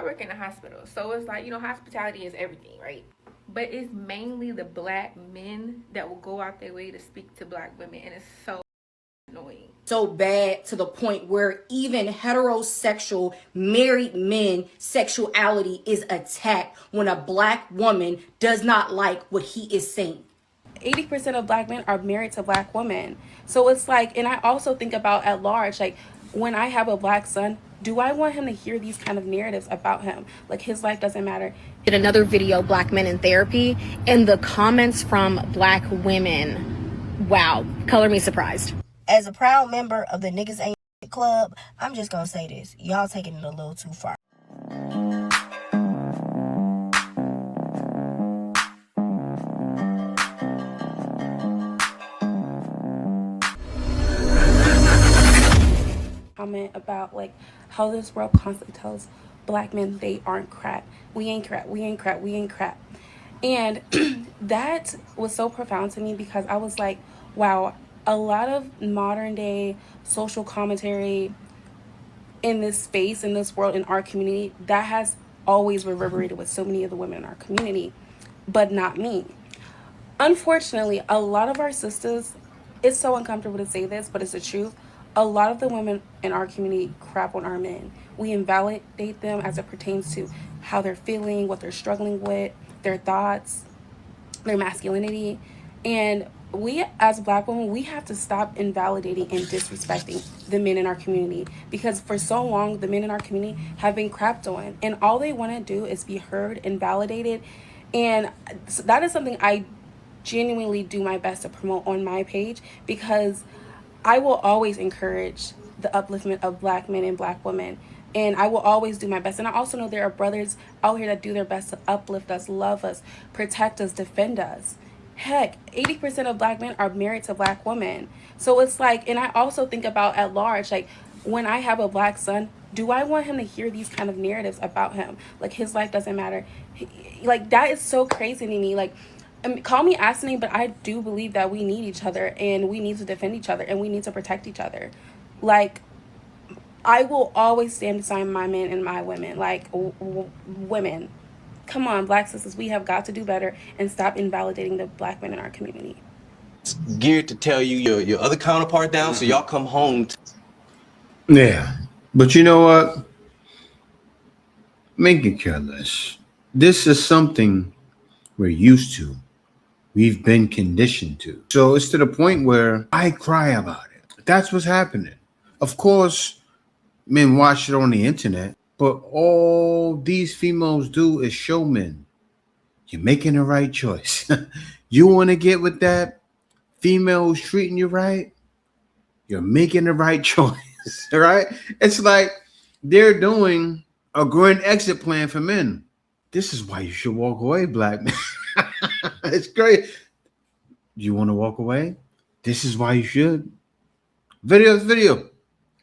I work in a hospital, so it's like, hospitality is everything, right? But it's mainly the black men that will go out their way to speak to black women, and it's so annoying. So bad to the point where even heterosexual married men sexuality is attacked when a black woman does not like what he is saying. 80% of black men are married to black women. So it's like, and I also think about at large, like when I have a black son, do I want him to hear these kind of narratives about him? Like his life doesn't matter. Did another video, Black Men in Therapy, and the comments from black women, wow, color me surprised. As a proud member of the Niggas Ain't Club, I'm just gonna say this. Y'all taking it a little too far. Comment about like how this world constantly tells black men they aren't crap. We ain't crap. We ain't crap. We ain't crap. And that was so profound to me because I was like, wow, a lot of modern day social commentary in this space, in this world, in our community, that has always reverberated with so many of the women in our community, but not me. Unfortunately, a lot of our sisters, it's so uncomfortable to say this, but it's the truth. A lot of the women in our community crap on our men. We invalidate them as it pertains to how they're feeling, what they're struggling with, their thoughts, their masculinity. And we as black women, we have to stop invalidating and disrespecting the men in our community, because for so long the men in our community have been crapped on, and all they want to do is be heard and validated. And that is something I genuinely do my best to promote on my page, because I will always encourage the upliftment of black men and black women, and I will always do my best. And I also know there are brothers out here that do their best to uplift us, love us, protect us, defend us. Heck, 80% of black men are married to black women. So it's like, and I also think about at large, like when I have a black son, do I want him to hear these kind of narratives about him? Like his life doesn't matter. Like that is so crazy to me. Like, I mean, call me asinine, but I do believe that we need each other and we need to defend each other and we need to protect each other. Like, I will always stand beside my men and my women. Like, women. Come on, black sisters, we have got to do better and stop invalidating the black men in our community. It's geared to tell you your other counterpart down, so y'all come home. Yeah, but you know what? Make it careless. This is something we're used to. We've been conditioned to. So it's to the point where I cry about it. That's what's happening. Of course, men watch it on the internet, but all these females do is show men you're making the right choice. You want to get with that female who's treating you right? You're making the right choice, right? It's like they're doing a grand exit plan for men. This is why you should walk away, black men. It's great. You want to walk away? This is why you should. Video.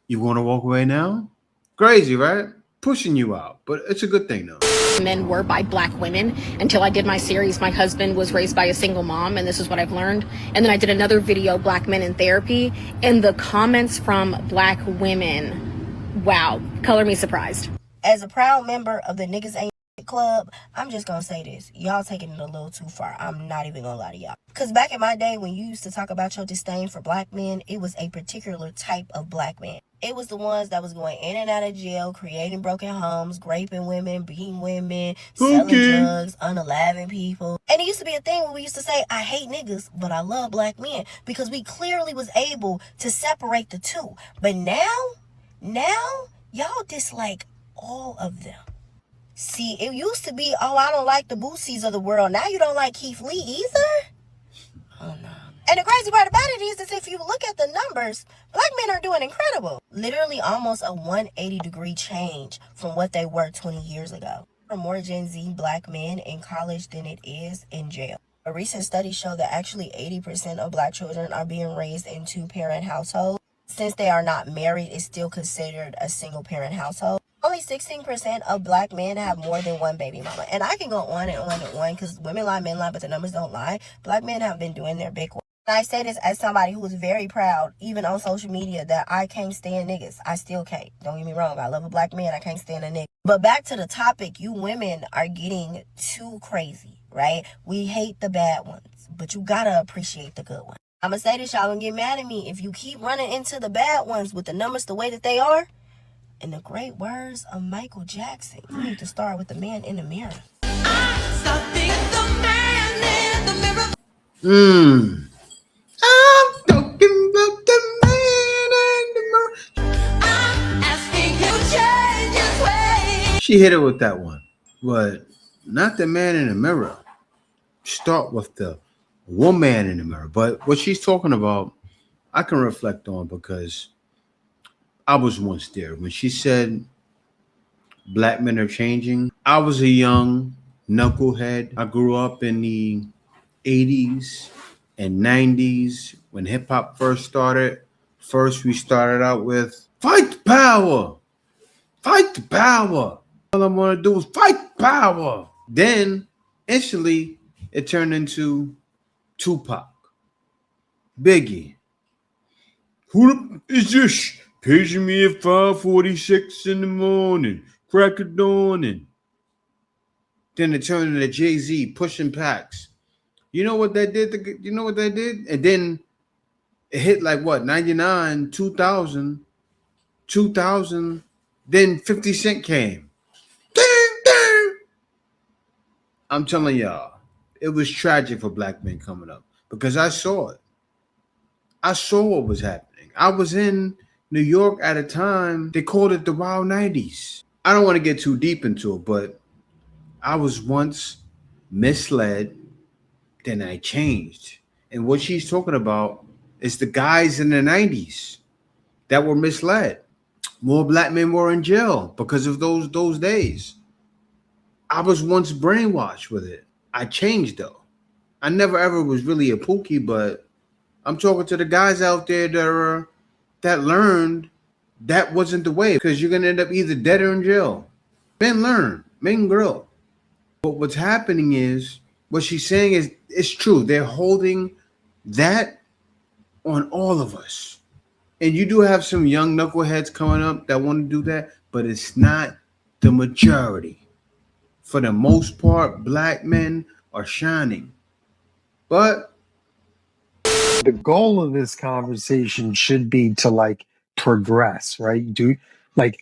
You want to walk away now? Crazy, right? Pushing you out, but it's a good thing though. Men were by black women. Until I did my series, my husband was raised by a single mom, and this is what I've learned. And then I did another video, Black Men in Therapy, and the comments from black women, wow, color me surprised. As a proud member of the Niggas Ain't Club, I'm just gonna say this. Y'all taking it a little too far. I'm not even gonna lie to y'all. Because back in my day, when you used to talk about your disdain for black men, it was a particular type of black man. It was the ones that was going in and out of jail, creating broken homes, raping women, beating women, selling drugs, unaliving people. And it used to be a thing where we used to say, I hate niggas, but I love black men, because we clearly was able to separate the two. But now, y'all dislike all of them. See, it used to be, oh, I don't like the Boosies of the world. Now you don't like Keith Lee either? Oh, no. And the crazy part about it is if you look at the numbers, black men are doing incredible. Literally almost a 180-degree change from what they were 20 years ago. There are more Gen Z black men in college than it is in jail. A recent study showed that actually 80% of black children are being raised in two-parent households. Since they are not married, it's still considered a single-parent household. Only 16% of black men have more than one baby mama. And I can go on and on and on, because women lie, men lie, but the numbers don't lie. Black men have been doing their big work. I say this as somebody who is very proud, even on social media, that I can't stand niggas. I still can't. Don't get me wrong. I love a black man. I can't stand a nigga. But back to the topic, you women are getting too crazy, right? We hate the bad ones, but you gotta appreciate the good ones. I'm gonna say this, y'all gonna get mad at me. If you keep running into the bad ones with the numbers the way that they are, in the great words of Michael Jackson, you need to start with the man in the mirror. I'm talking about the man in the mirror. She hit it with that one, but not the man in the mirror. Start with the woman in the mirror. But what she's talking about, I can reflect on because I was once there. When she said black men are changing, I was a young knucklehead. I grew up in the 80s and 90s when hip hop first started. First, we started out with fight the power, fight the power. All I want to do is fight power. Then, instantly, it turned into Tupac, Biggie. Who is this? Paging me at 5:46 in the morning, crack of dawning. Then it turned into Jay-Z pushing packs. You know what that did? You know what that did? And then it hit like what, 99, 2000, 2000. Then 50 Cent came. Ding, ding. I'm telling y'all, it was tragic for black men coming up because I saw it. I saw what was happening. I was in New York at a time, they called it the Wild 90s. I don't want to get too deep into it, but I was once misled, then I changed. And what she's talking about is the guys in the 90s that were misled. More black men were in jail because of those days. I was once brainwashed with it. I changed though. I never ever was really a pookie, but I'm talking to the guys out there that learned that wasn't the way because you're gonna end up either dead or in jail. Men learn, men grow. But what's happening is what she's saying is it's true. They're holding that on all of us. And you do have some young knuckleheads coming up that want to do that, but it's not the majority. For the most part, black men are shining. But the goal of this conversation should be to like progress, right?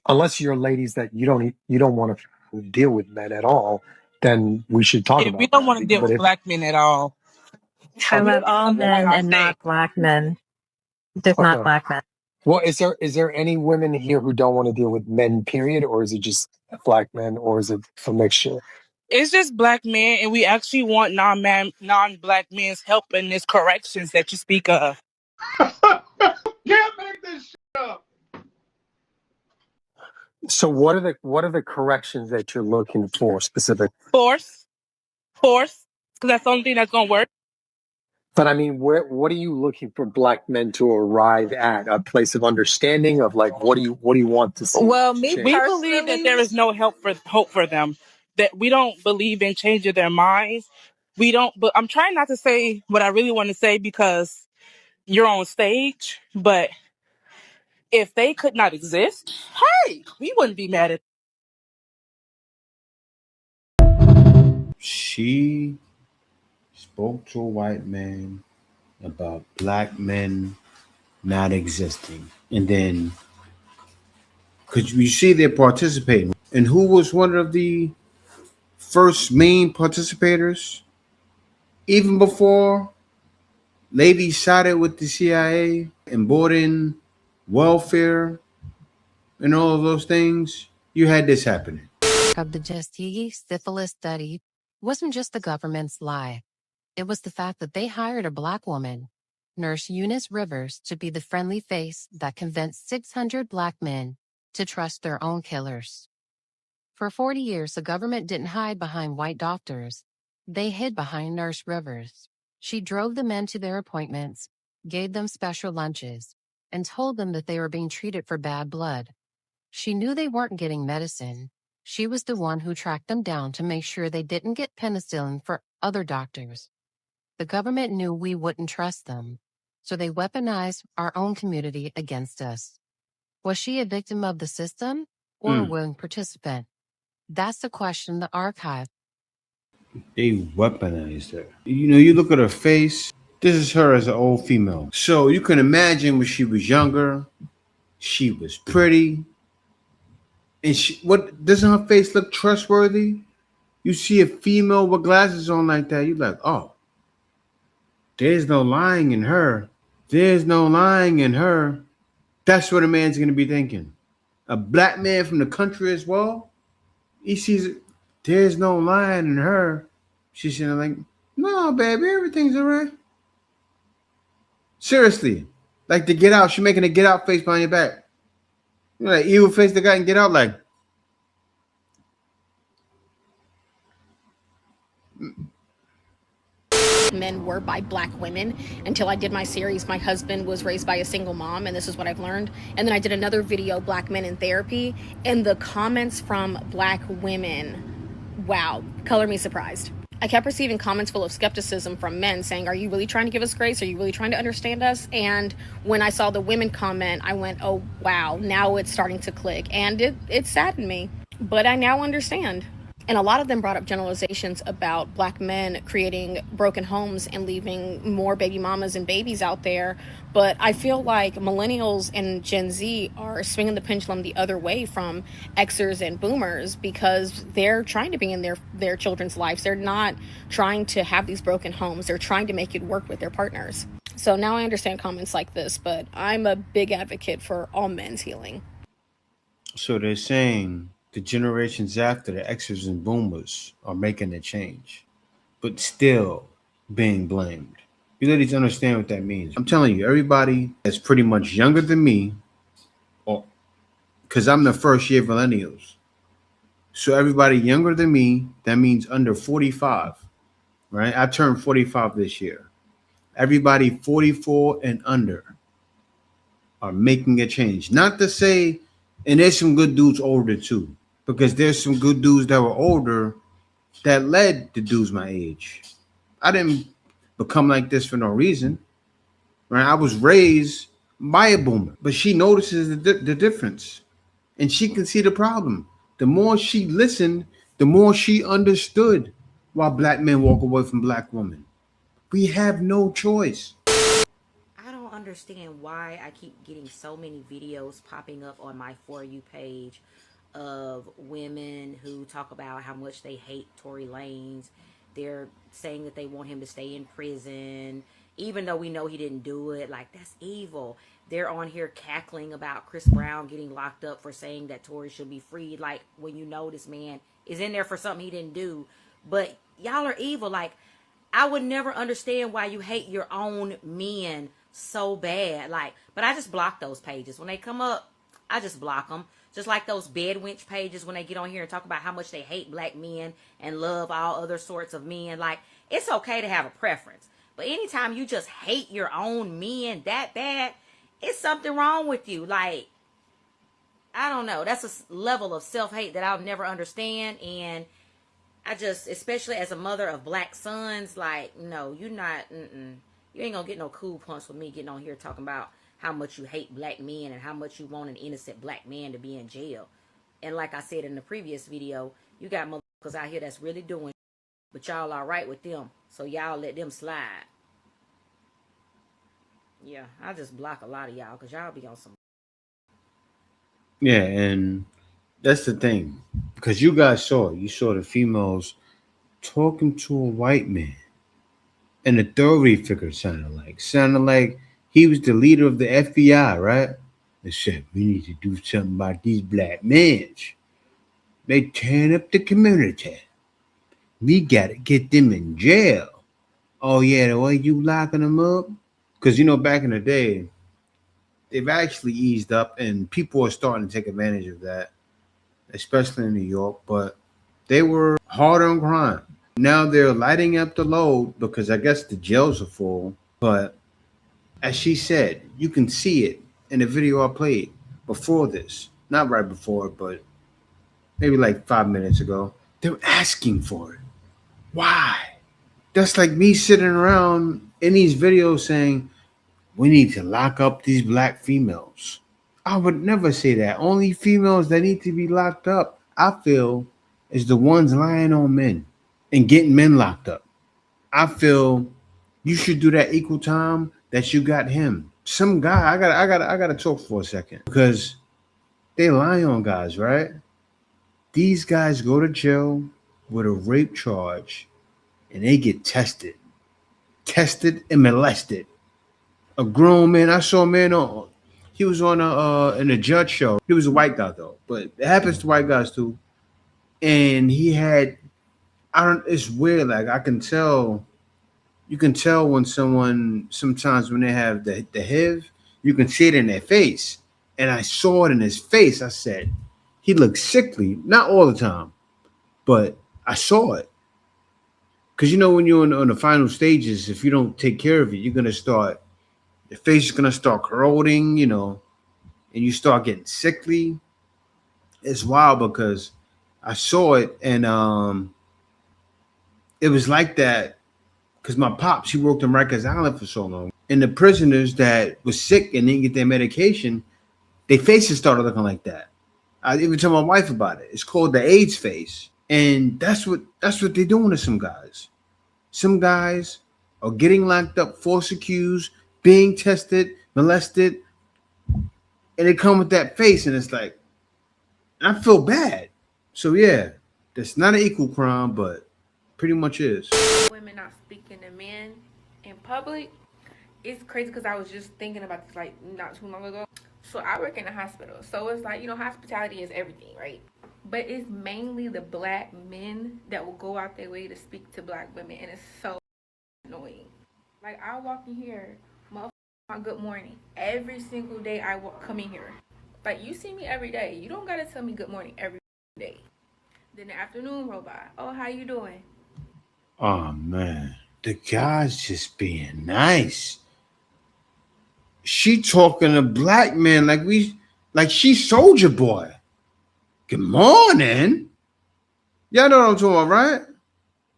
Unless you're ladies that you don't want to deal with men at all, then we should talk If we about don't that. want to deal But with if black men at all, I okay, love all men and not black men. Just not okay. black men. Well, is there any women here who don't want to deal with men, period, or is it just black men, or is it a mixture? it's just black men, and we actually want non-black men's help in this corrections that you speak of. can't make this shit up. So what are the corrections that you're looking for specific? Force, because that's the only thing that's gonna work. But I mean, what are you looking for black men to arrive at? A place of understanding of like what do you want to see Well, me change? We believe that there personally, is no hope for them. That we don't believe in changing their minds. We don't. But I'm trying not to say what I really want to say because you're on stage. But if they could not exist, hey, we wouldn't be mad at. She spoke to a white man about black men not existing. And then, could you see they're participating? And who was one of the first main participators? Even before ladies sided with the CIA and brought in welfare and all of those things, you had this happening. Of the Tuskegee syphilis study wasn't just the government's lie. It was the fact that they hired a black woman, Nurse Eunice Rivers, to be the friendly face that convinced 600 black men to trust their own killers. For 40 years, the government didn't hide behind white doctors. They hid behind Nurse Rivers. She drove the men to their appointments, gave them special lunches, and told them that they were being treated for bad blood. She knew they weren't getting medicine. She was the one who tracked them down to make sure they didn't get penicillin for other doctors. The government knew we wouldn't trust them, so they weaponized our own community against us. Was she a victim of the system or a willing participant? That's the question the archive. They weaponized her. You know, you look at her face. This is her as an old female. So you can imagine when she was younger, she was pretty. And what doesn't her face look trustworthy? You see a female with glasses on like that, you're like, oh, there's no lying in her. There's no lying in her. That's what a man's gonna be thinking. A black man from the country as well. He sees it. There's no lying in her. She's saying like, no, baby, everything's all right. Seriously, like the Get Out. She's making a Get Out face behind your back. You know, that evil face the guy can Get Out like. Men were by black women. Until I did my series, my husband was raised by a single mom, and this is what I've learned. And then I did another video, Black Men in Therapy, and the comments from black women, wow, color me surprised. I kept receiving comments full of skepticism from men saying, are you really trying to give us grace? Are you really trying to understand us? And when I saw the women comment, I went, oh, wow, now it's starting to click. And it saddened me, but I now understand. And a lot of them brought up generalizations about black men creating broken homes and leaving more baby mamas and babies out there. But I feel like millennials and Gen Z are swinging the pendulum the other way from Xers and boomers, because they're trying to be in their children's lives. They're not trying to have these broken homes. They're trying to make it work with their partners. So now I understand comments like this, but I'm a big advocate for all men's healing. So they're saying the generations after the Xers and boomers are making a change, but still being blamed. You ladies understand what that means. I'm telling you, everybody that's pretty much younger than me, or because I'm the first year millennials. So everybody younger than me, that means under 45, right? I turned 45 this year. Everybody 44 and under are making a change. Not to say, and there's some good dudes older too, because there's some good dudes that were older that led to dudes my age. I didn't become like this for no reason, right? I was raised by a boomer, but she notices the difference, and she can see the problem. The more she listened, the more she understood why black men walk away from black women. We have no choice. I don't understand why I keep getting so many videos popping up on my For You page of women who talk about how much they hate Tory Lanez. They're saying that they want him to stay in prison, even though we know he didn't do it. Like, that's evil. They're on here cackling about Chris Brown getting locked up for saying that Tory should be freed. Like, when you know this man is in there for something he didn't do. But y'all are evil. Like, I would never understand why you hate your own men so bad. Like, but I just block those pages. When they come up, I just block them. Just like those bedwench pages when they get on here and talk about how much they hate black men and love all other sorts of men. Like, it's okay to have a preference. But anytime you just hate your own men that bad, it's something wrong with you. Like, I don't know. That's a level of self-hate that I'll never understand. And I just, especially as a mother of black sons, like, no, you're not, you ain't gonna get no cool punch with me getting on here talking about how much you hate black men and how much you want an innocent black man to be in jail. And like I said in the previous video, you got motherfuckers out here that's really doing, but y'all all right with them, so y'all let them slide. Yeah, I just block a lot of y'all because y'all be on some. Yeah, and that's the thing, because you guys you saw the females talking to a white man, and the authority figure sounded like he was the leader of the FBI, right? They said we need to do something about these black men. They tearing up the community. We gotta get them in jail. Oh yeah, the way you locking them up, because back in the day, they've actually eased up, and people are starting to take advantage of that, especially in New York. But they were hard on crime. Now they're lighting up the load because I guess the jails are full. But as she said, you can see it in the video I played before this. Not right before, but maybe like 5 minutes ago. They're asking for it. Why? That's like me sitting around in these videos saying, we need to lock up these black females. I would never say that. Only females that need to be locked up, I feel, is the ones lying on men and getting men locked up. I feel you should do that equal time that you got him. Some guy, I gotta talk for a second because they lie on guys, right? These guys go to jail with a rape charge and they get tested and molested. A grown man, I saw a man on, he was on in a judge show. He was a white guy though, but it happens to white guys too. And he had, I don't, it's weird. Like I can tell, you can tell when someone, sometimes when they have the HIV, you can see it in their face. And I saw it in his face. I said, he looked sickly, not all the time, but I saw it. Because you know, when you're on the final stages, if you don't take care of it, you're gonna start, your face is gonna start corroding, you know, and you start getting sickly. It's wild because I saw it and it was like that because my pops, he worked in Rikers Island for so long. And the prisoners that was sick and didn't get their medication, their faces started looking like that. I even tell my wife about it. It's called the AIDS face. And that's what they're doing to some guys. Some guys are getting locked up, false accused, being tested, molested, and they come with that face, and it's like, I feel bad. So yeah, that's not an equal crime, but pretty much is. Women not speaking to men in public. It's crazy because I was just thinking about this like not too long ago. So I work in a hospital. So it's like, hospitality is everything, right? But it's mainly the black men that will go out their way to speak to black women. And it's so annoying. Like I walk in here, motherfucker, my good morning. Every single day I come in here. Like you see me every day. You don't gotta tell me good morning every day. Then the afternoon roll by. Oh, how you doing? Oh man, the guy's just being nice. She talking to black men like she's Soldier Boy. Good morning. Y'all know what I'm talking about, right?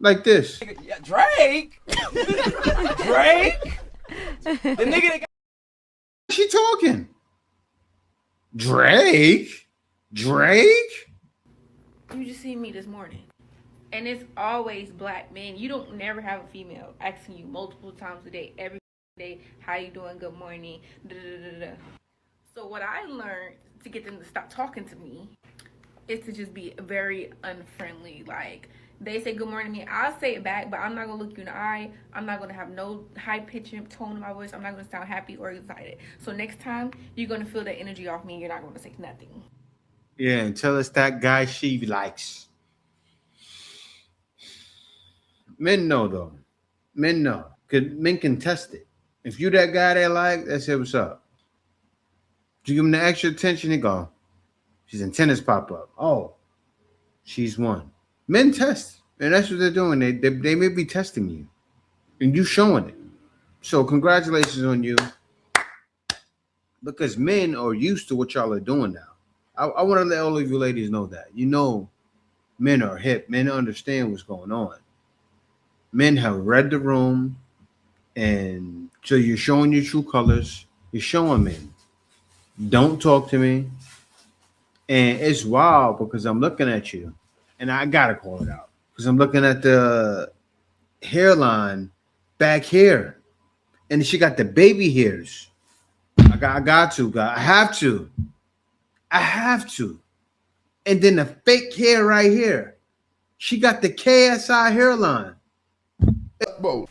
Like this. Yeah, Drake. Drake. The nigga that got She talking. Drake. You just see me this morning. And it's always black men. You don't never have a female asking you multiple times a day, every day, how you doing, good morning, da da da da. So what I learned to get them to stop talking to me is to just be very unfriendly. Like they say good morning to me, I'll say it back, but I'm not gonna look you in the eye. I'm not gonna have no high pitch and tone in my voice. I'm not gonna sound happy or excited. So next time you're gonna feel that energy off me and you're not gonna say nothing. Yeah, and tell us that guy she likes. Men know though. Men know. Cause men can test it. If you that guy they like, that's it, what's up. You give them the extra attention, they go, she's antennas pop up. Oh, she's one. Men test. And that's what they're doing. They may be testing you. And you showing it. So congratulations on you. Because men are used to what y'all are doing now. I want to let all of you ladies know that. You know, men are hip. Men understand what's going on. Men have read the room. And so you're showing your true colors. You're showing men. Don't talk to me. And it's wild because I'm looking at you. And I got to call it out. Because I'm looking at the hairline back here. And she got the baby hairs. I got to. I have to. And then the fake hair right here. She got the KSI hairline. Bro,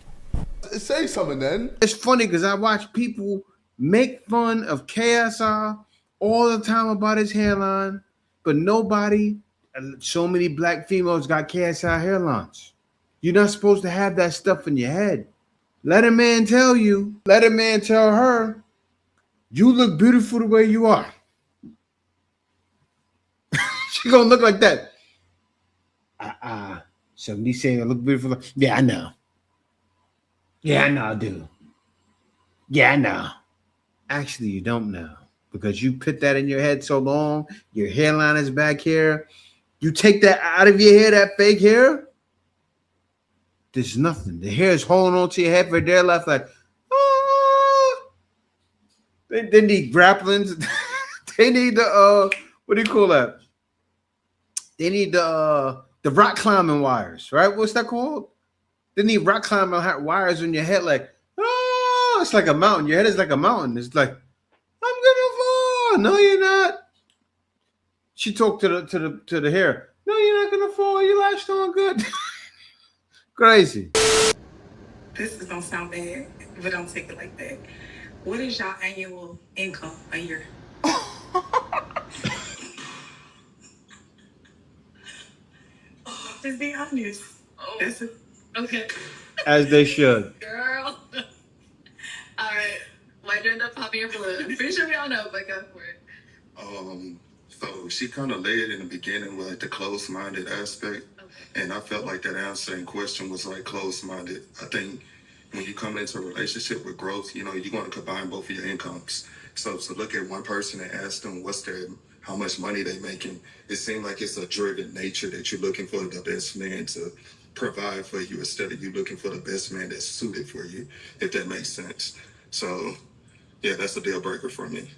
say something then. It's funny because I watch people make fun of KSI all the time about his hairline, but nobody, so many black females got KSI hairlines. You're not supposed to have that stuff in your head. Let a man tell you, let a man tell her, you look beautiful the way you are. She gonna look like that. So me saying I look beautiful. Yeah, I know. Yeah, I know I do. Yeah, I know. Actually, you don't know because you put that in your head so long. Your hairline is back here. You take that out of your hair, that fake hair. there's nothing. The hair is holding on to your head for their life, like, ah. They need grapplings. They need the what do you call that? They need the rock climbing wires, right? What's that called? They need rock climbing wires on your head, like, oh, it's like a mountain. Your head is like a mountain. It's like, I'm gonna fall. No, you're not. She talked to the hair. No, you're not gonna fall. You lashed on good. Crazy. This is gonna sound bad, but don't take it like that. What is y'all annual income a year? Just be honest. Oh. Okay. As they should. Girl. All right. Might end up popping your balloon. Pretty sure we all know, but go for it. So she kind of laid in the beginning with like the closed-minded aspect, and I felt like that answer and question was like closed-minded. I think when you come into a relationship with growth, you know, you want to combine both of your incomes. So to look at one person and ask them how much money they making, it seemed like it's a driven nature that you're looking for the best man to provide for you instead of you looking for the best man that's suited for you, if that makes sense. So yeah, that's a deal breaker for me.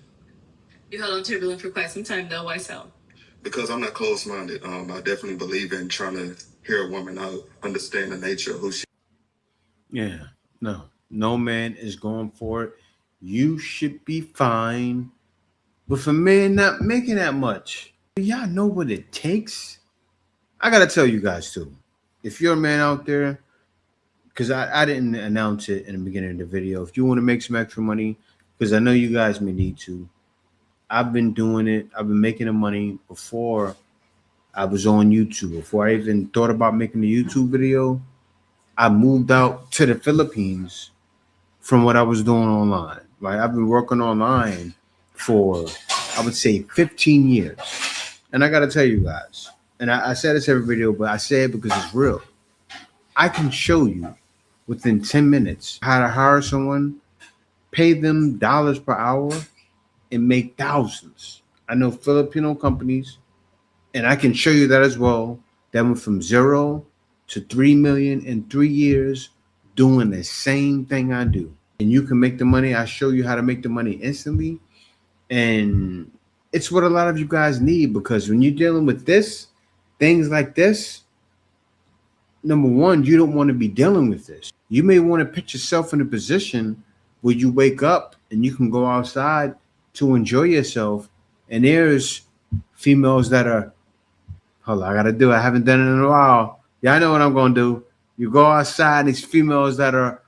You held on to your balloon for quite some time, though. Why so? Because I'm not closed-minded. I definitely believe in trying to hear a woman out, understand the nature of who she. Yeah, no man is going for it. You should be fine with a man not making that much. Y'all know what it takes. I gotta tell you guys too. If you're a man out there, because I didn't announce it in the beginning of the video. If you want to make some extra money, because I know you guys may need to. I've been doing it. I've been making the money before I was on YouTube. Before I even thought about making a YouTube video, I moved out to the Philippines from what I was doing online. Right? I've been working online for, I would say, 15 years. And I got to tell you guys, and I say this every video, but I say it because it's real. I can show you within 10 minutes how to hire someone, pay them dollars per hour, and make thousands. I know Filipino companies, and I can show you that as well, that went from 0 to 3 million in 3 years doing the same thing I do. And you can make the money. I show you how to make the money instantly. And it's what a lot of you guys need, because when you're dealing with things like this, number one, you don't want to be dealing with this. You may want to put yourself in a position where you wake up and you can go outside to enjoy yourself. And there's females that are, hold on, I haven't done it in a while. Yeah, I know what I'm going to do. You go outside, these females that are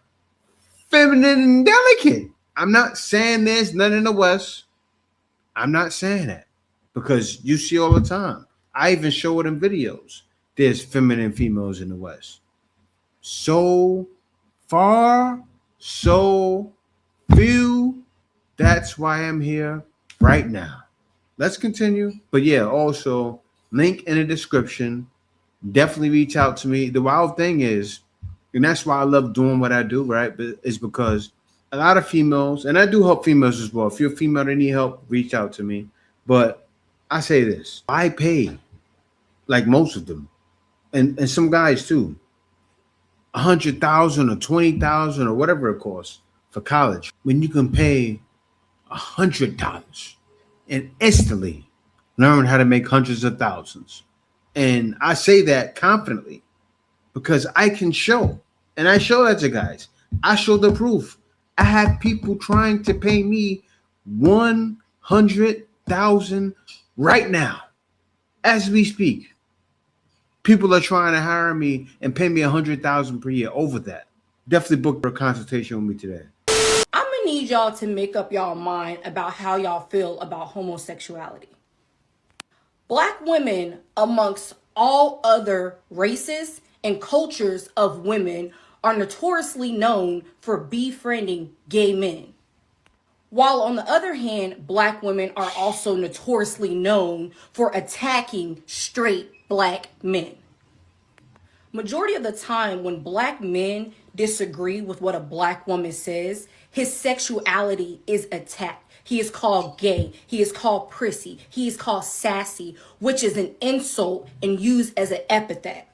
feminine and delicate. I'm not saying there's none in the West. I'm not saying that, because you see all the time. I even show it in videos. There's feminine females in the West. So far, so few. That's why I'm here right now. Let's continue. But yeah, also link in the description. Definitely reach out to me. The wild thing is, and that's why I love doing what I do, right? But it's because a lot of females, and I do help females as well. If you're a female that need help, reach out to me. But I say this, I pay, like most of them, and some guys too, 100,000 or 20,000 or whatever it costs for college, when you can pay $100 and instantly learn how to make hundreds of thousands. And I say that confidently because I can show, and I show that to guys. I show the proof. I have people trying to pay me 100,000 right now as we speak. People are trying to hire me and pay me 100,000 per year over that. Definitely book a consultation with me today. I'm gonna need y'all to make up y'all mind about how y'all feel about homosexuality. Black women, amongst all other races and cultures of women, are notoriously known for befriending gay men. While on the other hand, black women are also notoriously known for attacking straight black men. Majority of the time when black men disagree with what a black woman says, his sexuality is attacked. He is called gay. He is called prissy. He is called sassy, which is an insult and used as an epithet.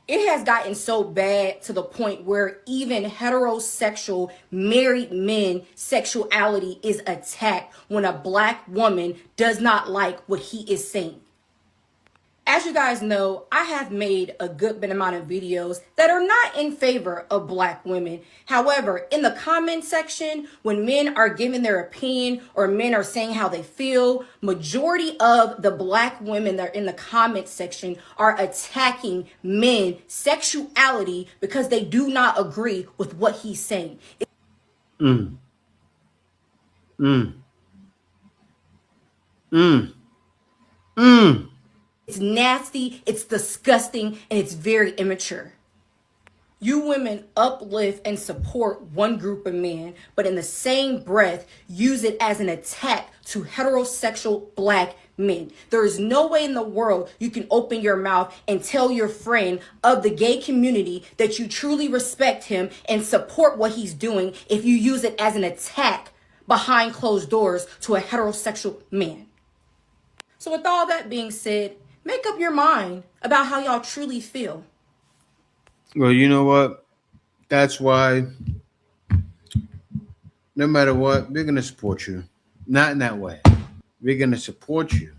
It has gotten so bad to the point where even heterosexual married men sexuality is attacked when a black woman does not like what he is saying. As you guys know, I have made a good bit amount of videos that are not in favor of black women. However, in the comment section, when men are giving their opinion or men are saying how they feel, majority of the black women that are in the comment section are attacking men's sexuality because they do not agree with what he's saying. Mm. Mm. Mm. Mm. It's nasty, it's disgusting, and it's very immature. You women uplift and support one group of men, but in the same breath, use it as an attack to heterosexual black men. There is no way in the world you can open your mouth and tell your friend of the gay community that you truly respect him and support what he's doing if you use it as an attack behind closed doors to a heterosexual man. So with all that being said, make up your mind about how y'all truly feel. Well, you know what? That's why no matter what, we're gonna support you. Not in that way. We're gonna support you.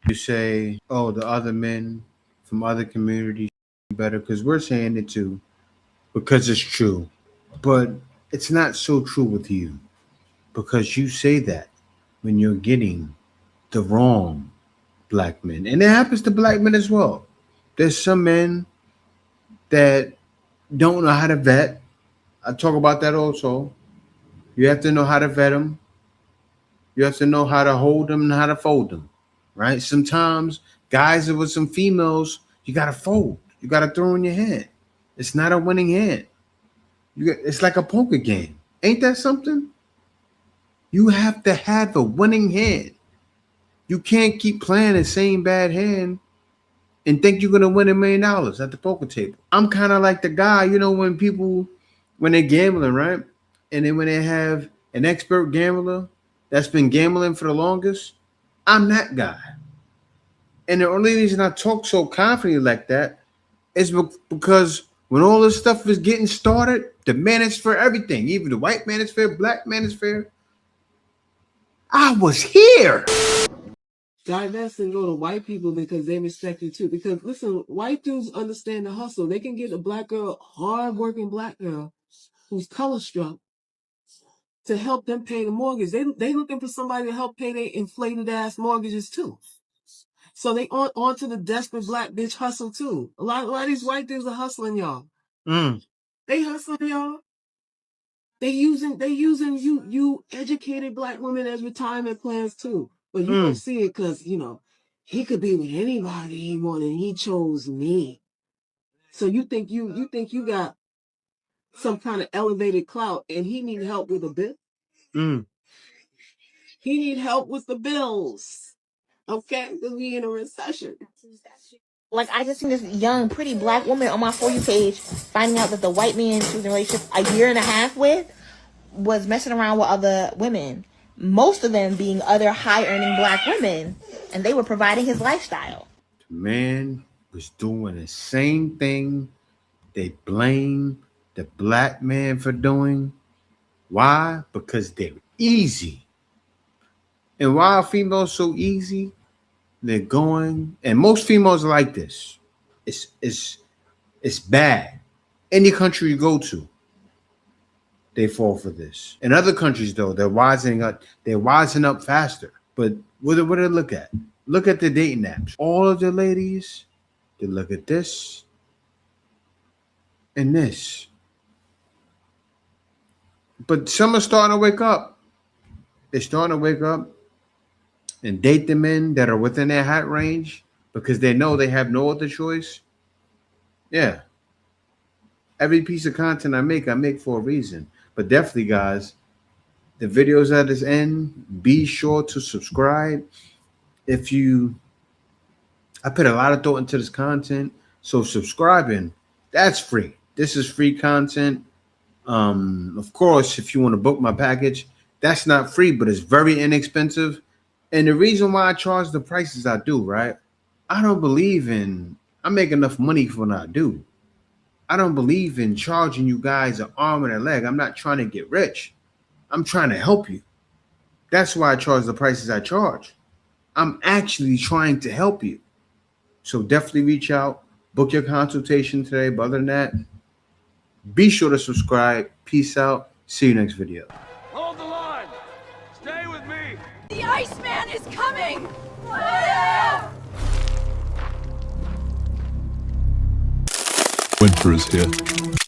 You say, oh, the other men from other communities better, because we're saying it too, because it's true. But it's not so true with you, because you say that when you're getting the wrong black men. And it happens to black men as well. There's some men that don't know how to vet. I talk about that also. You have to know how to vet them. You have to know how to hold them and how to fold them, right? Sometimes guys with some females, you got to fold. You got to throw in your hand. It's not a winning hand. It's like a poker game. Ain't that something? You have to have a winning hand. You can't keep playing the same bad hand and think you're gonna win $1 million at the poker table. I'm kind of like the guy, when they're gambling, right? And then when they have an expert gambler that's been gambling for the longest, I'm that guy. And the only reason I talk so confidently like that is because when all this stuff was getting started, the manosphere, everything, even the white manosphere, black manosphere, I was here. Divest and go to white people because they respect you too. Because listen, white dudes understand the hustle. They can get a black girl, hard-working black girl, who's color struck, to help them pay the mortgage. They looking for somebody to help pay their inflated ass mortgages too. So they on to the desperate black bitch hustle too. A lot of these white dudes are hustling y'all. They hustling y'all. They using you educated black women as retirement plans too. But you don't see it because he could be with anybody he wanted. He chose me. So you think you got some kind of elevated clout, and he need help with a bill. He need help with the bills. Okay, because we in a recession. Like, I just seen this young, pretty black woman on my For You page finding out that the white man she was in a relationship a year and a half with was messing around with other women. Most of them being other high-earning black women, and they were providing his lifestyle. The man was doing the same thing they blame the black man for doing. Why? Because they're easy. And why are females so easy? They're going, and most females are like this. It's bad. Any country you go to, they fall for this. In other countries, though, they're wising up. They're wising up faster. But what do they look at? Look at the dating apps. All of the ladies, they look at this and this. But some are starting to wake up. They're starting to wake up and date the men that are within their height range because they know they have no other choice. Yeah. Every piece of content I make for a reason. But definitely, guys, the videos at this end, be sure to subscribe. I put a lot of thought into this content, so subscribing, that's free. This is free content. Of course, if you want to book my package, that's not free, but it's very inexpensive. And the reason why I charge the prices I do, right? I don't believe in I make enough money for what I do. I don't believe in charging you guys an arm and a leg. I'm not trying to get rich. I'm trying to help you. That's why I charge the prices I charge. I'm actually trying to help you. So definitely reach out, book your consultation today. But other than that, be sure to subscribe. Peace out. See you next video. Hold the line. Stay with me. The Iceman is coming! Winter is here.